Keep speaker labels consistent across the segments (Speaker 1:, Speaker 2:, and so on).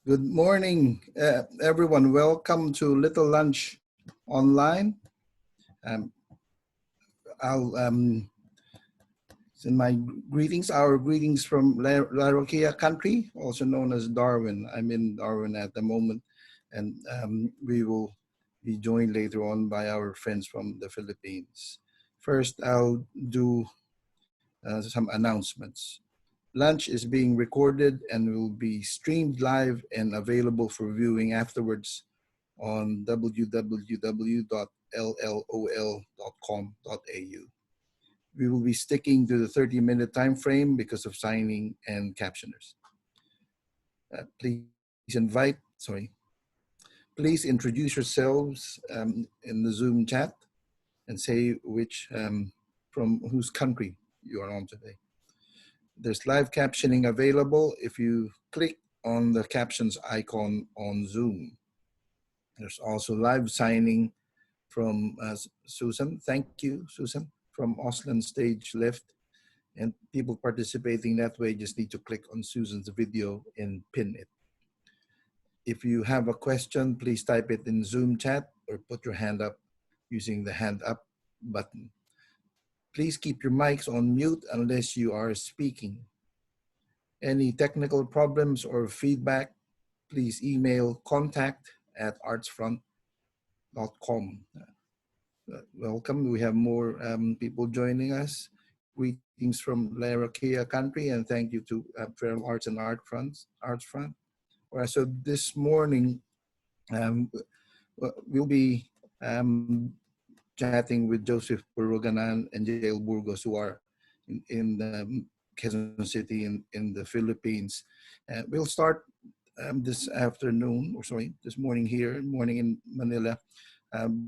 Speaker 1: Good morning, everyone. Welcome to Little Lunch Online. Um, I'll send my greetings, our greetings from Laroquia country, also known as Darwin. I'm in Darwin at the moment, and we will be joined later on by our friends from the Philippines. First, I'll do some announcements. Lunch is being recorded and will be streamed live and available for viewing afterwards on www.llol.com.au. We will be sticking to the 30-minute time frame because of signing and captioners. Please introduce yourselves in the Zoom chat and say from whose country you are on today. There's live captioning available if you click on the captions icon on Zoom. There's also live signing from Susan. Thank you, Susan, from Oslan stage left. And people participating that way just need to click on Susan's video and pin it. If you have a question, please type it in Zoom chat or put your hand up using the hand up button. Please keep your mics on mute unless you are speaking. Any technical problems or feedback, please email contact@artsfront.com. Welcome. We have more people joining us. Greetings from Laroquia country, and thank you to Feral Arts and Arts Front. So this morning, we'll be chatting with Joseph Puruganan and Jael Burgos, who are in Quezon City in the Philippines. We'll start this morning in Manila,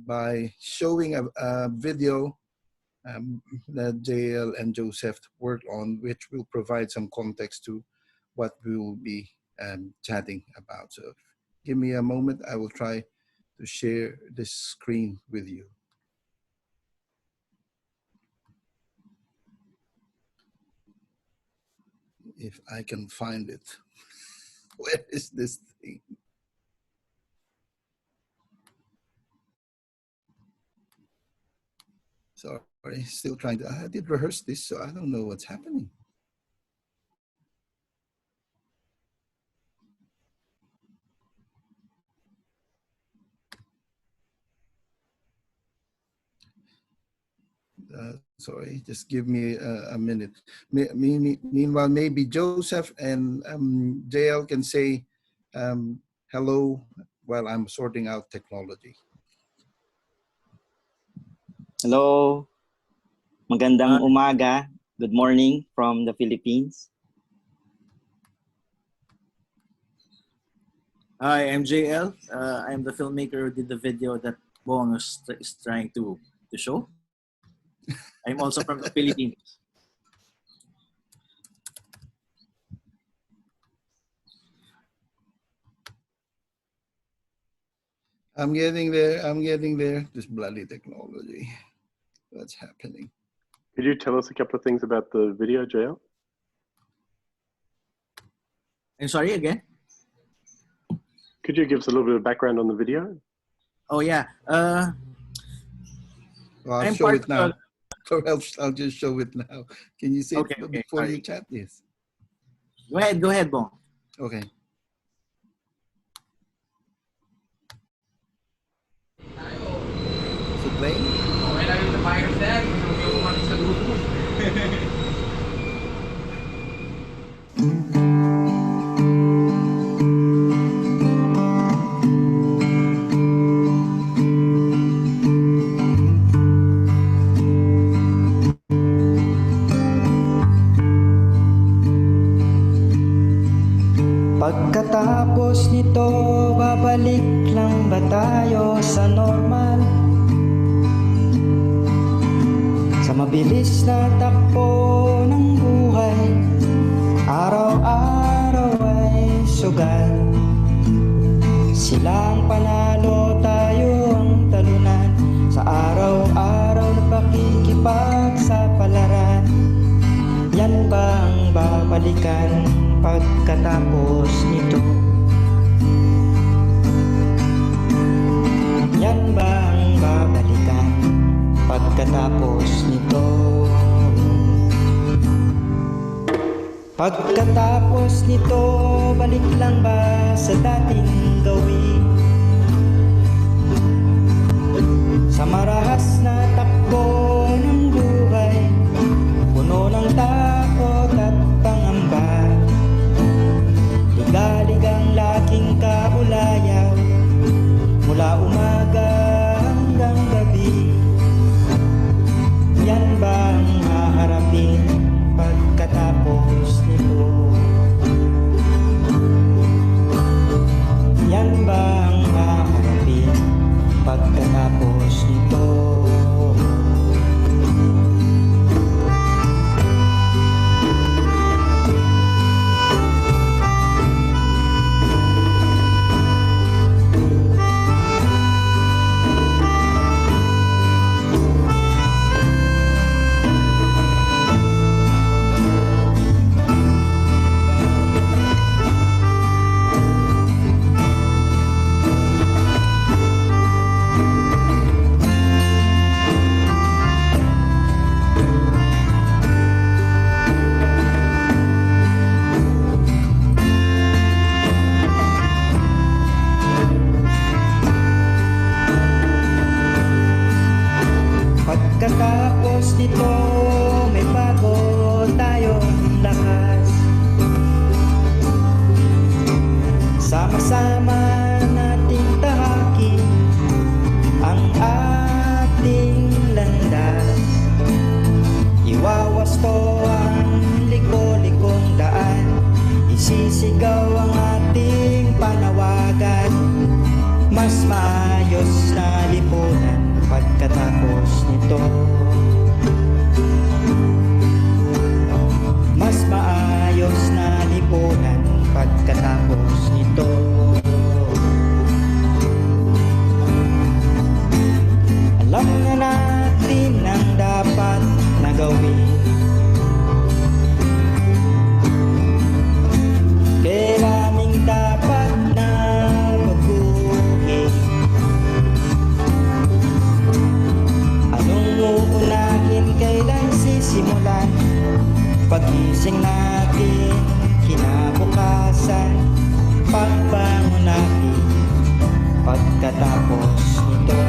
Speaker 1: by showing a video that Jael and Joseph worked on, which will provide some context to what we will be chatting about. So give me a moment. I will try to share this screen with you. If I can find it. Where is this thing? Sorry, still trying to, I did rehearse this, so I don't know what's happening. Sorry, just give me a minute. Meanwhile, maybe Joseph and Jael can say hello while I'm sorting out technology.
Speaker 2: Hello. Magandang umaga. Good morning from the Philippines.
Speaker 3: Hi, I'm JL. I'm the filmmaker who did the video that Bong is trying to show. I'm also from the Philippines.
Speaker 1: I'm getting there. This bloody technology. What's happening?
Speaker 4: Could you tell us a couple of things about the video, JL?
Speaker 3: I'm sorry, again?
Speaker 4: Could you give us a little bit of background on the video?
Speaker 3: Oh, yeah.
Speaker 1: Well, I'll show it now. Or else I'll just show it now. Can you say it before you chat? Yes.
Speaker 3: Go ahead, Bong.
Speaker 1: Okay. So playing?
Speaker 5: Okay lang yung virus na yan. Yung sa lupo.
Speaker 6: Pagkatapos nito, babalik lang ba tayo sa normal? Sa mabilis na takbo ng buhay, araw-araw ay sugal. Silang panalo, tayo ang talunan, sa araw-araw na pakikipagsapalaran. Yan ba ang babalikan pagkatapos nito? Yan ba ang babalikan pagkatapos nito? Pagkatapos nito, balik lang ba sa dating gawin? Sa marahas na takbo ng buhay, puno ng takot at pangamba, ligalig-ang laking kaulayaw, mula umaga hanggang gabi. Yan ba ang haharapin pagkatapos nito? Yan ba ang haharapin pagkatapos nito? Pagkatapos nito, may bago tayong lakas. Sama-sama nating tahakin ang ating landas. Iwawasto ang liko-likong daan, isisigaw ang ating panawagan. Mas maayos na lipunan pagkatapos nito. Mas maayos na lipunan pagkatapos nito. Alam na natin ang dapat na gawin. Kailangang dapat na baguhin. Anong uunahin, kailan sisimulan? Pag-ising natin, kinabukasan, pagbangon natin pagkatapos nito.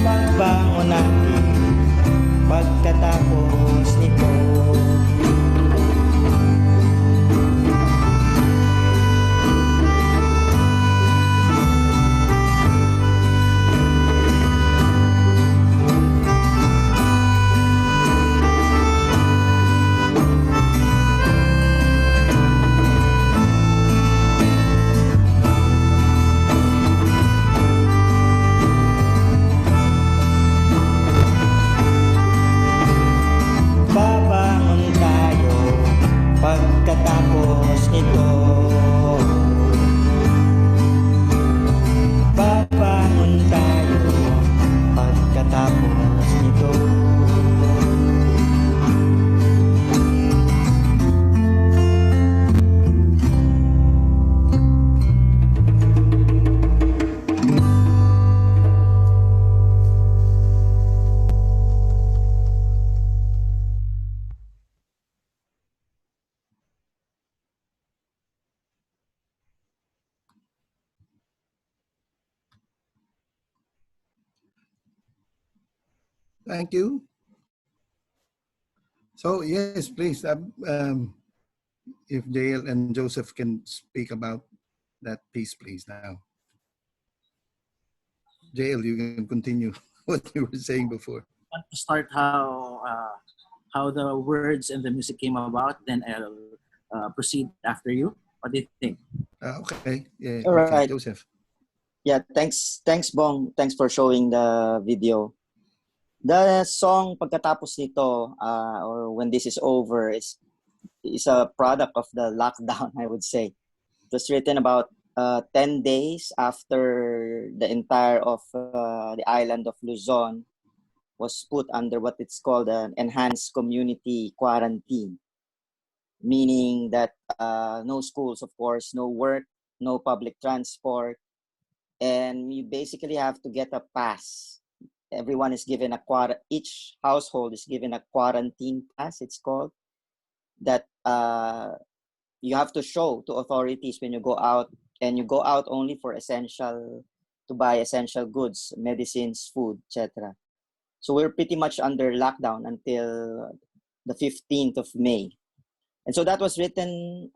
Speaker 6: Pagbangon natin pagkatapos nito. Babangon tayo pagkatapos nito. Babangon tayo pagkatapos nito.
Speaker 1: Thank you. So yes, please, if JL and Joseph can speak about that piece, please now. JL, you can continue what you were saying before.
Speaker 3: Want to start how the words and the music came about, then I'll proceed after you. What do you think?
Speaker 1: Okay, yeah,
Speaker 2: All
Speaker 1: okay,
Speaker 2: right.
Speaker 1: Joseph.
Speaker 2: Yeah, thanks Bong. Thanks for showing the video. The song Pagkatapos nito, or When This Is Over, is a product of the lockdown, I would say. It was written about 10 days after the entire of the island of Luzon was put under what it's called an enhanced community quarantine. meaning that no schools, of course, no work, no public transport, and you basically have to get a pass. Everyone is given each household is given a quarantine pass, it's called, that you have to show to authorities when you go out, and you go out only for to buy essential goods, medicines, food, etc. So we're pretty much under lockdown until the 15th of May. And so that was written,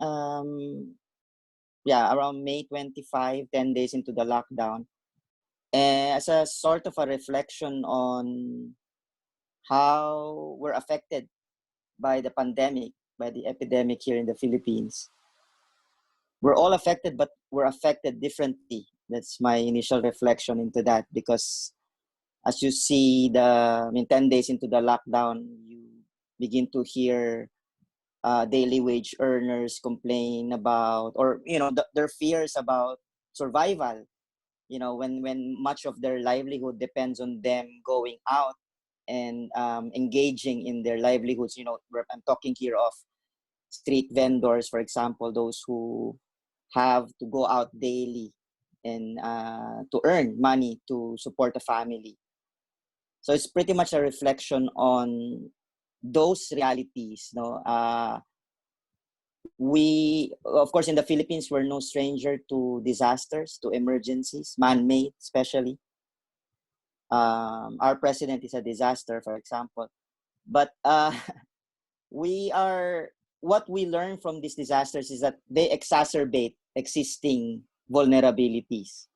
Speaker 2: around May 25, 10 days into the lockdown, as a sort of a reflection on how we're affected by the pandemic, by the epidemic here in the Philippines. We're all affected, but we're affected differently. That's my initial reflection into that, because as you see 10 days into the lockdown, you begin to hear daily wage earners complain about, or their fears about survival. When much of their livelihood depends on them going out and engaging in their livelihoods. I'm talking here of street vendors, for example, those who have to go out daily and to earn money to support a family. So it's pretty much a reflection on those realities. We, of course, in the Philippines, we're no stranger to disasters, to emergencies, man-made especially. Our president is a disaster, for example. But what we learn from these disasters is that they exacerbate existing vulnerabilities.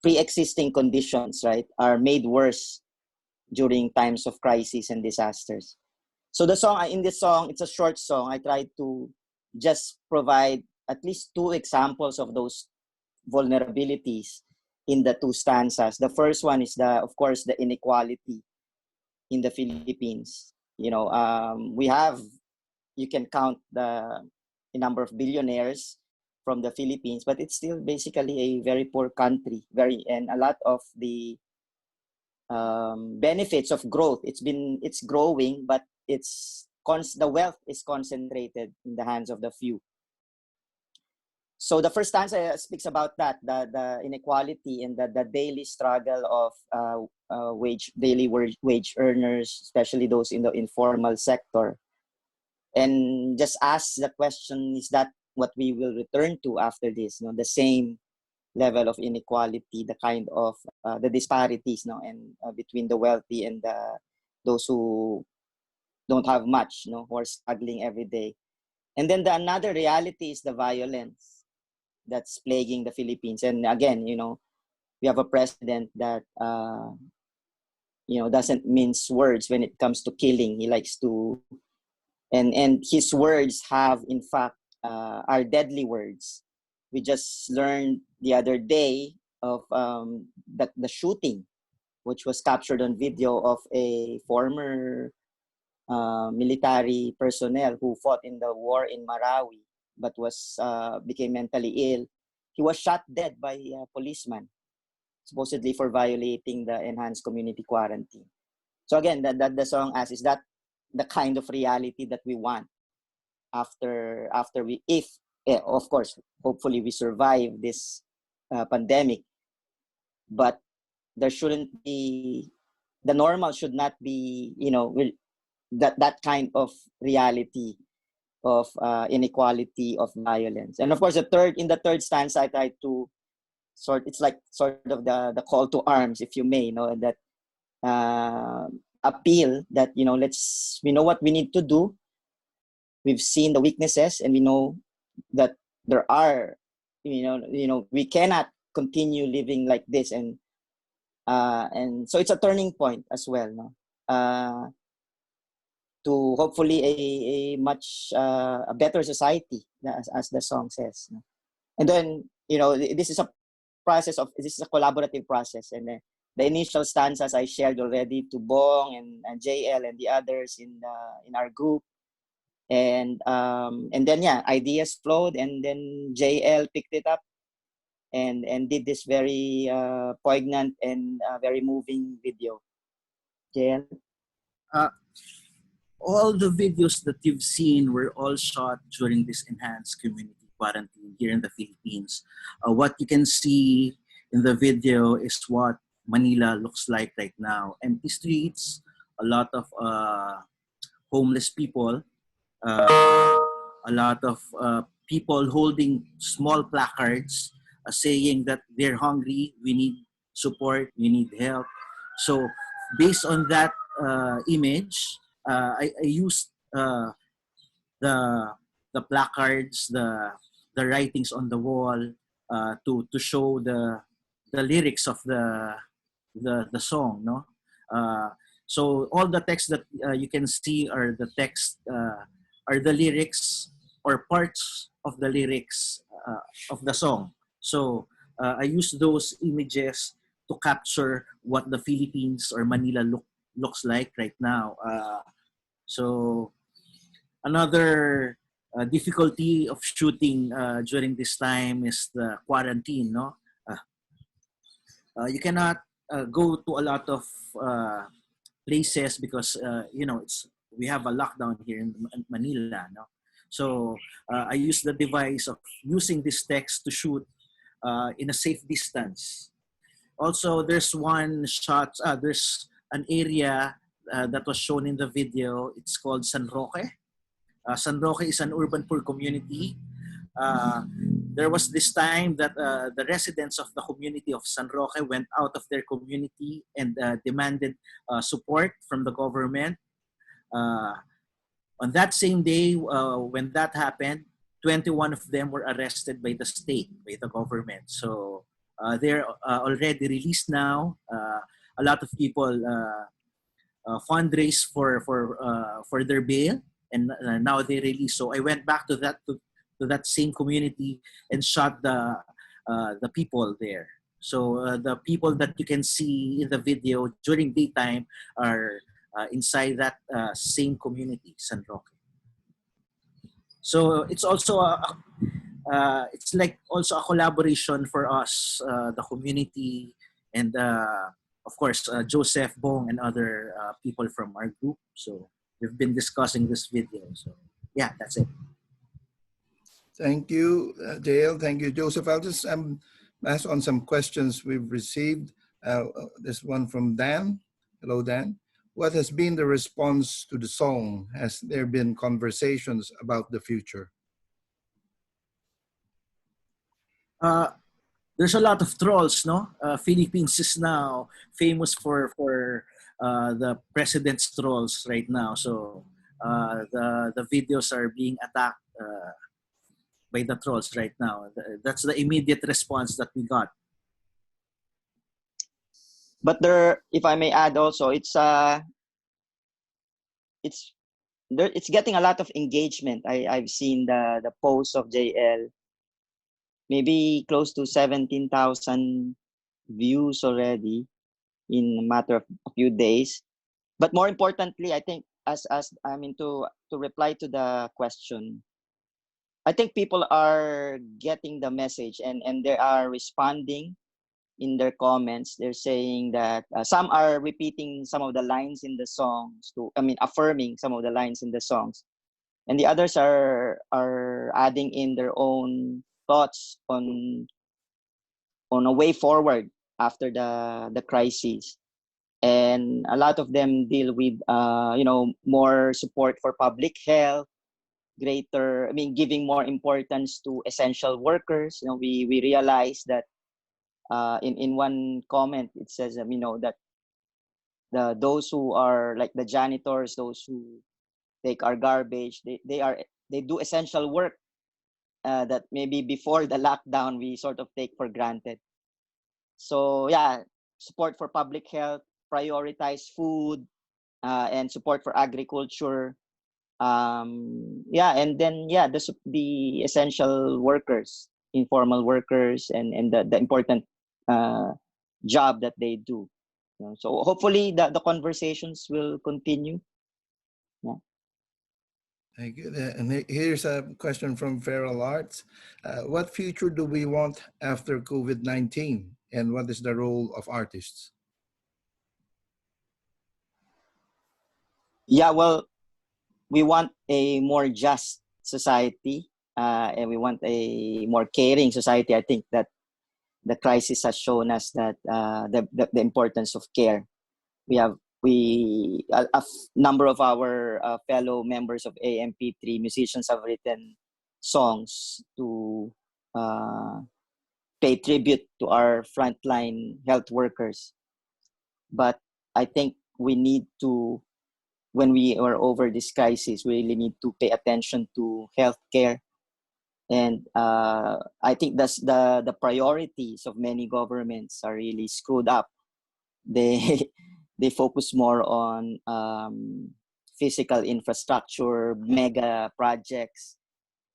Speaker 2: Pre-existing conditions, right, are made worse during times of crisis and disasters. So in this song, it's a short song. I tried to just provide at least two examples of those vulnerabilities in the two stanzas. The first one is of course, the inequality in the Philippines. You can count the number of billionaires from the Philippines, but it's still basically a very poor country. And a lot of the benefits of growth, it's growing, but the wealth is concentrated in the hands of the few. So the first stanza speaks about that, the inequality and the daily struggle of daily wage earners, especially those in the informal sector. And just ask the question, is that what we will return to after this? The same level of inequality, the kind of the disparities, and between the wealthy and those who don't have much, who are struggling every day. And then another reality is the violence that's plaguing the Philippines. And again, we have a president that doesn't mince words when it comes to killing. He likes to, and his words have, in fact, are deadly words. We just learned the other day of the shooting, which was captured on video, of a former military personnel who fought in the war in Marawi, but became mentally ill. He was shot dead by a policeman, supposedly for violating the enhanced community quarantine. So again, that the song asks, is that the kind of reality that we want after we, of course, hopefully we survive this pandemic, but there shouldn't be, the normal should not be, that kind of reality of inequality, of violence. And of course, in the third stanza, I try to it's like sort of the call to arms, if you may, that appeal that, we know what we need to do. We've seen the weaknesses, and we know that there are, we cannot continue living like this, and so it's a turning point as well, to hopefully a much a better society, as the song says. And then, this is a collaborative process, and the initial stanzas I shared already to Bong and JL and the others in our group. And then ideas flowed, and then JL picked it up and did this very poignant and very moving video. JL?
Speaker 3: all the videos that you've seen were all shot during this enhanced community quarantine here in the Philippines. What you can see in the video is what Manila looks like right now. Empty streets, a lot of homeless people, a lot of people holding small placards saying that they're hungry, we need support, we need help. So based on that image, I used the the placards, the writings on the wall to show the lyrics of the song, no. So all the text that you can see are the text are the lyrics or parts of the lyrics of the song. So I use those images to capture what the Philippines or Manila looks like right now. So another difficulty of shooting during this time is the quarantine. No, you cannot go to a lot of places because it's we have a lockdown here in Manila. No, so I use the device of using this text to shoot in a safe distance. Also, there's one shot. There's an area that was shown in the video. It's called San Roque. San Roque is an urban poor community. Uh, there was this time that the residents of the community of San Roque went out of their community and demanded support from the government. Uh, on that same day, when that happened, 21 of them were arrested by the state, by the government. So they're already released now. A lot of people fundraise for their bail, and now they release. So I went back to that same community and shot the people there. So the people that you can see in the video during daytime are inside that same community, San Roque. So it's also it's like also a collaboration for us, the community, and of course Joseph, Bong, and other people from our group. So we've been discussing this video. So yeah, that's it.
Speaker 1: Thank you, JL. Thank you, Joseph. I'll just ask on some questions we've received. This one from Dan. Hello, Dan. What has been the response to the song? Has there been conversations about the future?
Speaker 3: There's a lot of trolls, no? Philippines is now famous for the president's trolls right now. So the videos are being attacked by the trolls right now. That's the immediate response that we got.
Speaker 2: But there, if I may add also, it's getting a lot of engagement. I've seen the posts of JL, maybe close to 17,000 views already in a matter of a few days. But more importantly, I think as I mean to reply to the question, I think people are getting the message and they are responding in their comments. They're saying that some are repeating some of the lines in the songs affirming some of the lines in the songs, and the others are adding in their own thoughts on a way forward after the crisis. And a lot of them deal with more support for public health, giving more importance to essential workers. We realize that in one comment it says that those who are like the janitors, those who take our garbage, they do essential work that maybe before the lockdown we sort of take for granted. So yeah, support for public health, prioritize food, and support for agriculture. And then the essential workers, informal workers, and the important job that they do. So hopefully the conversations will continue. Yeah.
Speaker 1: Thank you. And here's a question from Feral Arts. What future do we want after COVID-19? And what is the role of artists?
Speaker 2: Yeah, well, we want a more just society, and we want a more caring society. I think that the crisis has shown us that the importance of care. Number of our fellow members of AMP3 musicians have written songs to uh, pay tribute to our frontline health workers. But I think we need to, when we are over this crisis, we really need to pay attention to healthcare. And I think that's the priorities of many governments are really screwed up. They they focus more on physical infrastructure, mega projects,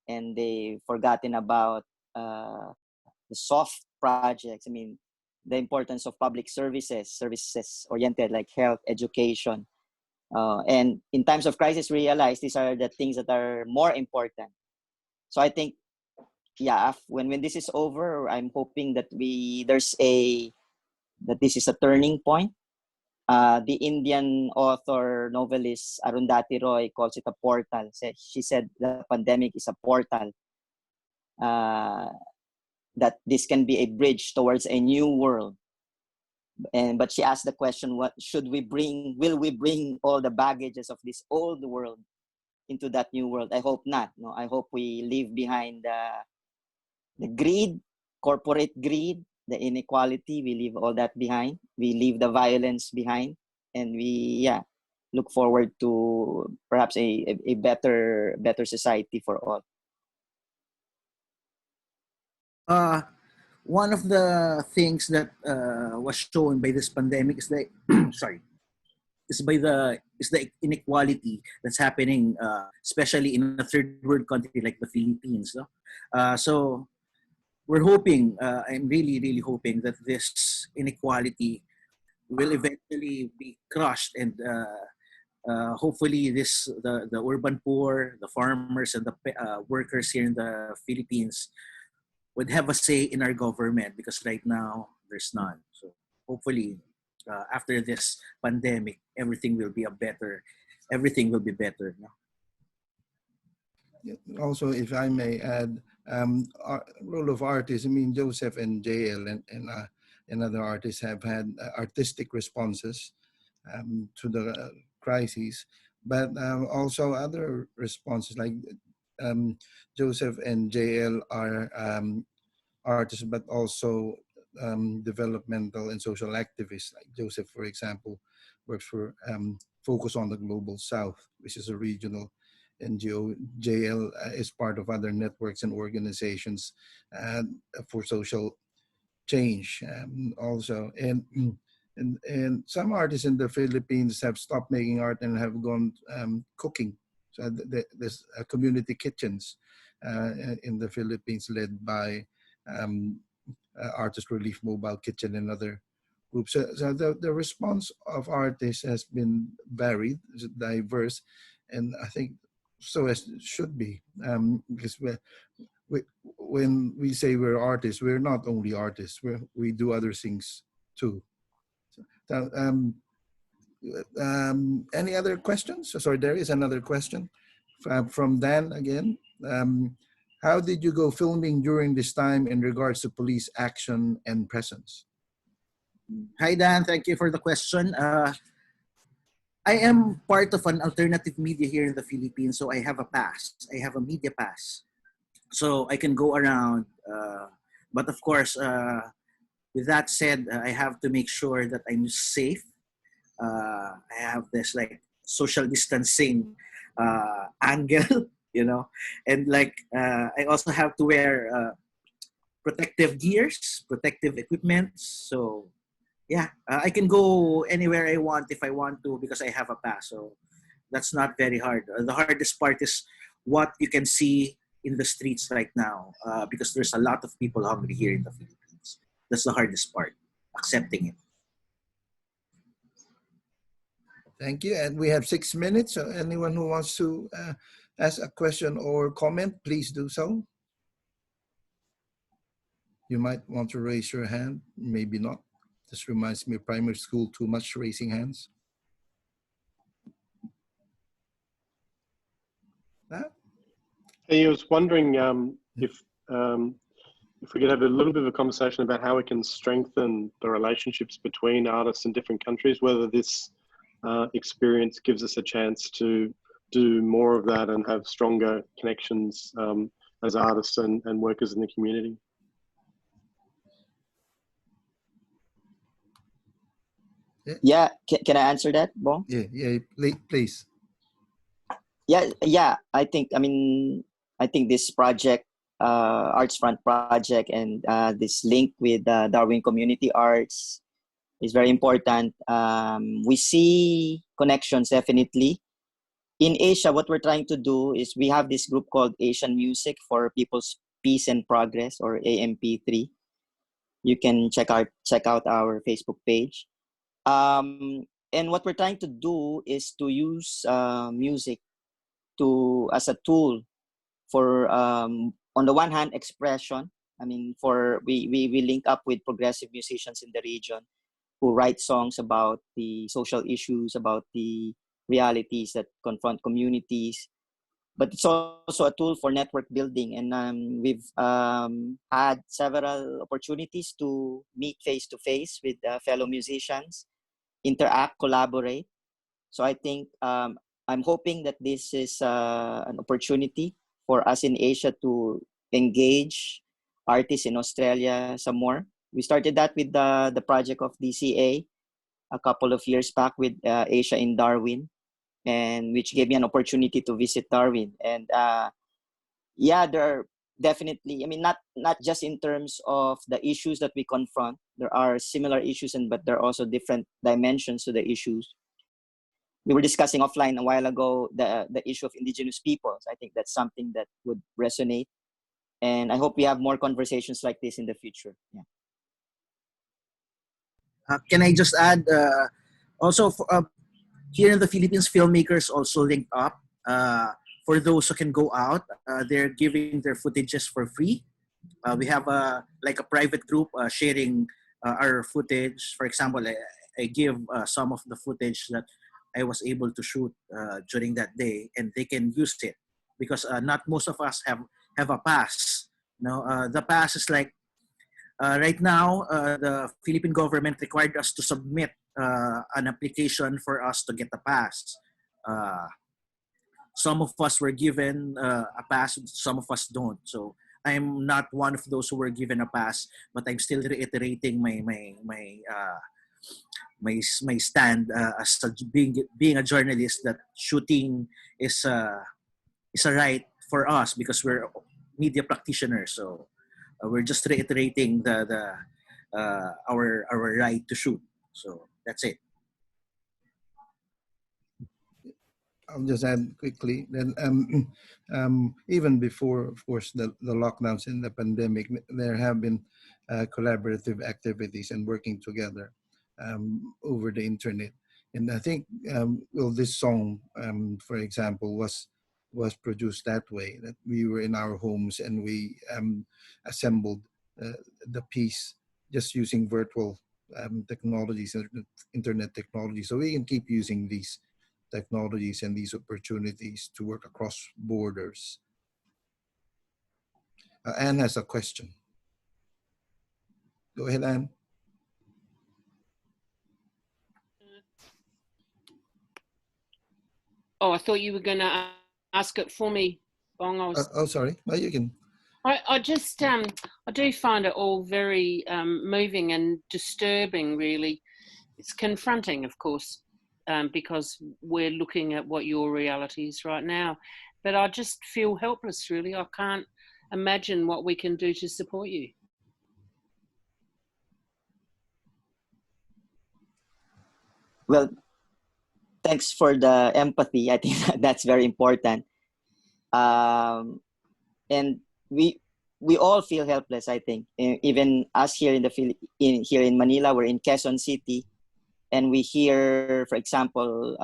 Speaker 2: and they forgotten about the soft projects. I mean, the importance of public services oriented like health, education. And in times of crisis, realize these are the things that are more important. So I think, yeah, when this is over, I'm hoping that this is a turning point. The Indian author novelist Arundhati Roy calls it a portal. She said the pandemic is a portal. That this can be a bridge towards a new world. But she asked the question, what should we bring? Will we bring all the baggages of this old world into that new world? I hope not. No, I hope we leave behind the greed, corporate greed, the inequality. We leave all that behind. We leave the violence behind, and we look forward to perhaps a better society for all.
Speaker 3: One of the things that was shown by this pandemic is the sorry is the inequality that's happening, especially in a third world country like the Philippines. No? So we're hoping, I'm really hoping that this inequality will eventually be crushed, and hopefully the urban poor, the farmers, and the workers here in the Philippines would have a say in our government, because right now there's none. So hopefully, after this pandemic, everything will be better. No?
Speaker 1: Also, if I may add, role of artists. I mean, Joseph and JL and other artists have had artistic responses to the crises, but also other responses like Joseph and JL are artists, but also developmental and social activists. Like Joseph, for example, works for Focus on the Global South, which is a regional NGO. JL is part of other networks and organizations for social change also. And some artists in the Philippines have stopped making art and have gone cooking. So there's community kitchens in the Philippines led by Artist Relief Mobile Kitchen and other groups. So the response of artists has been varied, diverse, and I think so as it should be. Because when we say we're artists, we're not only artists. We do other things too. So, any other questions? Sorry, there is another question from Dan again. How did you go filming during this time in regards to police action and presence?
Speaker 3: Hi Dan, thank you for the question. I am part of an alternative media here in the Philippines, so I have a pass. I have a media pass, so I can go around. But of course, with that said, I have to make sure that I'm safe. I have this like social distancing angle, and like I also have to wear protective gears, protective equipment. So yeah, I can go anywhere I want if I want to because I have a pass. So that's not very hard. The hardest part is what you can see in the streets right now, because there's a lot of people hungry here in the Philippines. That's the hardest part, accepting it.
Speaker 1: Thank you. And we have 6 minutes. So anyone who wants to ask a question or comment, please do so. You might want to raise your hand, maybe not. This reminds me of primary school, too much raising hands. Huh?
Speaker 4: Hey, I was wondering if we could have a little bit of a conversation about how we can strengthen the relationships between artists in different countries, whether this experience gives us a chance to do more of that and have stronger connections as artists and workers in the community.
Speaker 2: Yeah, can I answer that, Bong?
Speaker 1: Yeah, please.
Speaker 2: Yeah. I think this project, Arts Front project, and this link with Darwin Community Arts is very important. We see connections definitely. In Asia, what we're trying to do is we have this group called Asian Music for People's Peace and Progress, or AMP3. You can check out our Facebook page. And what we're trying to do is to use music as a tool for, on the one hand, expression. I mean, we link up with progressive musicians in the region who write songs about the social issues, about the realities that confront communities. But it's also a tool for network building. And we've had several opportunities to meet face to face with fellow musicians, interact, collaborate. So I think I'm hoping that this is an opportunity for us in Asia to engage artists in Australia some more. We started that with the project of DCA a couple of years back with Asia in Darwin, and which gave me an opportunity to visit Darwin. And yeah, there are definitely, I mean, not just in terms of the issues that we confront. There are similar issues, but there are also different dimensions to the issues. We were discussing offline a while ago the issue of indigenous peoples. I think that's something that would resonate, and I hope we have more conversations like this in the future. Yeah.
Speaker 3: Can I just add, also here in the Philippines, filmmakers also linked up. For those who can go out, they're giving their footages for free. We have like a private group sharing our footage. For example, I give some of the footage that I was able to shoot during that day, and they can use it because not most of us have a pass. The pass is like right now the Philippine government required us to submit an application for us to get a pass. Some of us were given a pass, some of us don't. So I'm not one of those who were given a pass, but I'm still reiterating my stand as being a journalist, that shooting is a right for us because we're media practitioners. So we're just reiterating our right to shoot. So that's it.
Speaker 1: I'll just add quickly that even before, of course, the lockdowns and the pandemic, there have been collaborative activities and working together over the internet. And I think, well, this song, for example, was produced that way, that we were in our homes and we assembled the piece just using virtual technologies, internet technology. So we can keep using these technologies and these opportunities to work across borders. Anne has a question. Go ahead, Anne.
Speaker 7: Oh, I thought you were going to ask it for me, Bong.
Speaker 1: Oh, sorry. Well, you can.
Speaker 7: I just I do find it all very moving and disturbing. Really, it's confronting, of course, because we're looking at what your reality is right now. But I just feel helpless. Really, I can't imagine what we can do to support you.
Speaker 2: Well, thanks for the empathy. I think that's very important. And we all feel helpless. I think even us here here in Manila, we're in Quezon City, and we hear, for example,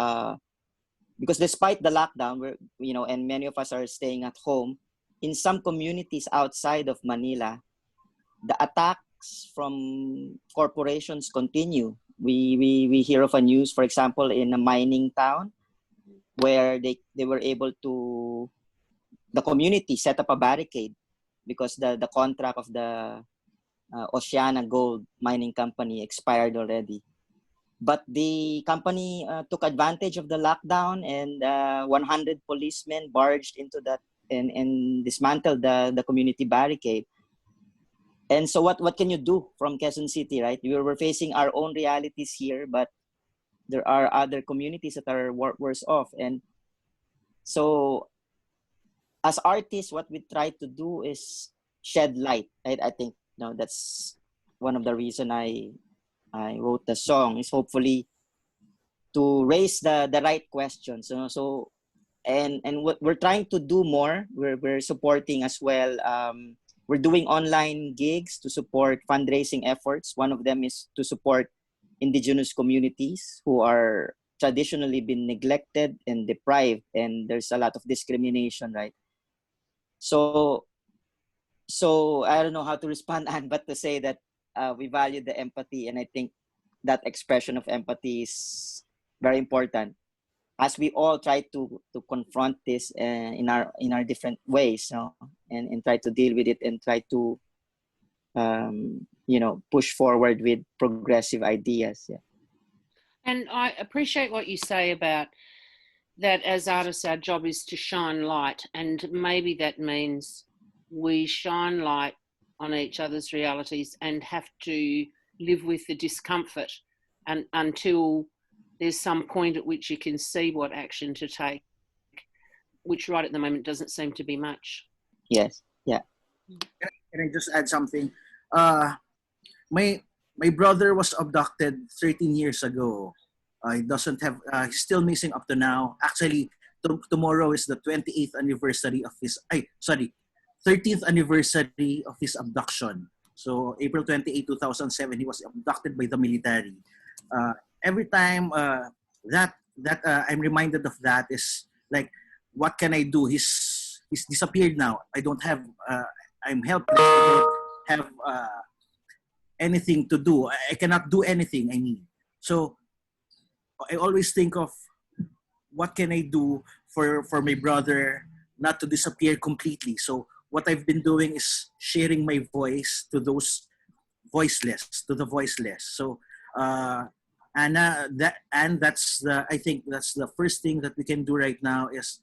Speaker 2: because despite the lockdown, and many of us are staying at home, in some communities outside of Manila, the attacks from corporations continue. We hear of a news, for example, in a mining town where they were able to, the community set up a barricade because the contract of the Oceana Gold Mining Company expired already. But the company took advantage of the lockdown, and 100 policemen barged into that and dismantled the community barricade. And so what can you do from Quezon City, right? We're facing our own realities here, but there are other communities that are worse off. And so as artists, what we try to do is shed light. I think that's one of the reason I wrote the song, is hopefully to raise the right questions. So and what we're trying to do more, we're supporting as well. We're doing online gigs to support fundraising efforts. One of them is to support indigenous communities who are traditionally been neglected and deprived, and there's a lot of discrimination, right? So I don't know how to respond, Anne, but to say that we value the empathy, and I think that expression of empathy is very important as we all try to confront this in our different ways, and try to deal with it and try to push forward with progressive ideas. Yeah.
Speaker 7: And I appreciate what you say about that as artists, our job is to shine light, and maybe that means we shine light on each other's realities and have to live with the discomfort and until there's some point at which you can see what action to take, which right at the moment doesn't seem to be much.
Speaker 2: Yes. Yeah.
Speaker 3: Can I just add something? My brother was abducted 13 years ago. He doesn't have. He's still missing up to now. Actually, tomorrow is the 28th anniversary of his. 13th anniversary of his abduction. So April 28, 2007, he was abducted by the military. Every time that I'm reminded of that is like, what can I do? He's disappeared now. I don't have. I'm helpless. I don't have anything to do. I cannot do anything. I mean, so I always think of what can I do for my brother not to disappear completely. So what I've been doing is sharing my voice to those voiceless, to the voiceless. So that's I think that's the first thing that we can do right now is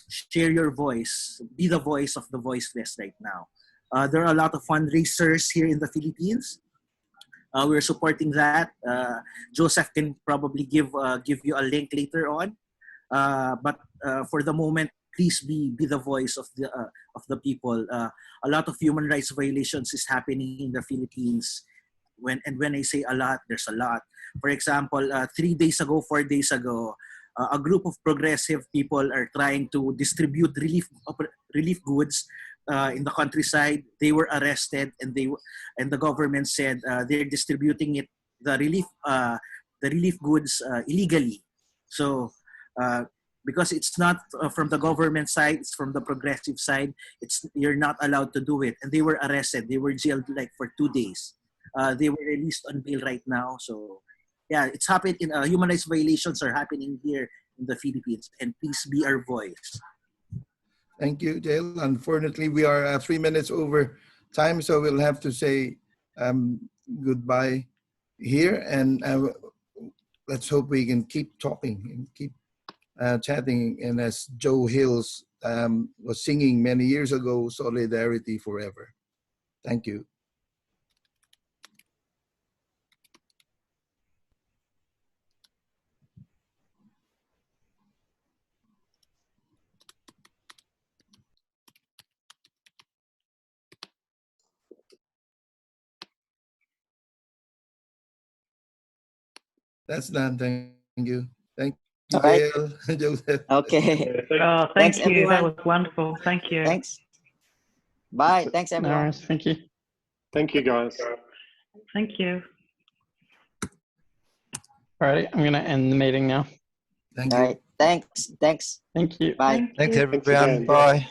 Speaker 3: share your voice, be the voice of the voiceless right now. There are a lot of fundraisers here in the Philippines. We're supporting that. Joseph can probably give you a link later on. But for the moment, please be the voice of the people. A lot of human rights violations is happening in the Philippines. When I say a lot, there's a lot. For example, 4 days ago, a group of progressive people are trying to distribute relief goods in the countryside. They were arrested, and the government said they're distributing the relief goods illegally. So because it's not from the government side, it's from the progressive side. You're not allowed to do it, and they were arrested. They were jailed like for 2 days. They were released on bail right now. So yeah, it's happened. Human rights violations are happening here in the Philippines, and please be our voice.
Speaker 1: Thank you, Dale. Unfortunately, we are 3 minutes over time, so we'll have to say goodbye here. And let's hope we can keep talking and keep chatting. And as Joe Hills was singing many years ago, solidarity forever. Thank you. That's done. Thank you. Thank you,
Speaker 2: All right.
Speaker 1: Dale, Joseph.
Speaker 2: Okay.
Speaker 8: Oh,
Speaker 2: Thanks,
Speaker 8: thank you. That
Speaker 2: everyone.
Speaker 8: was wonderful. Thank you.
Speaker 2: Thanks. Bye. Thanks, everyone.
Speaker 8: Nice. Thank you.
Speaker 4: Thank you, guys.
Speaker 8: Thank you. All right. I'm going to end the meeting now.
Speaker 1: Thank
Speaker 2: All
Speaker 1: you.
Speaker 2: right. Thanks.
Speaker 8: Thank you.
Speaker 2: Bye.
Speaker 9: Thanks
Speaker 8: you.
Speaker 9: everyone.
Speaker 4: again.
Speaker 9: Bye.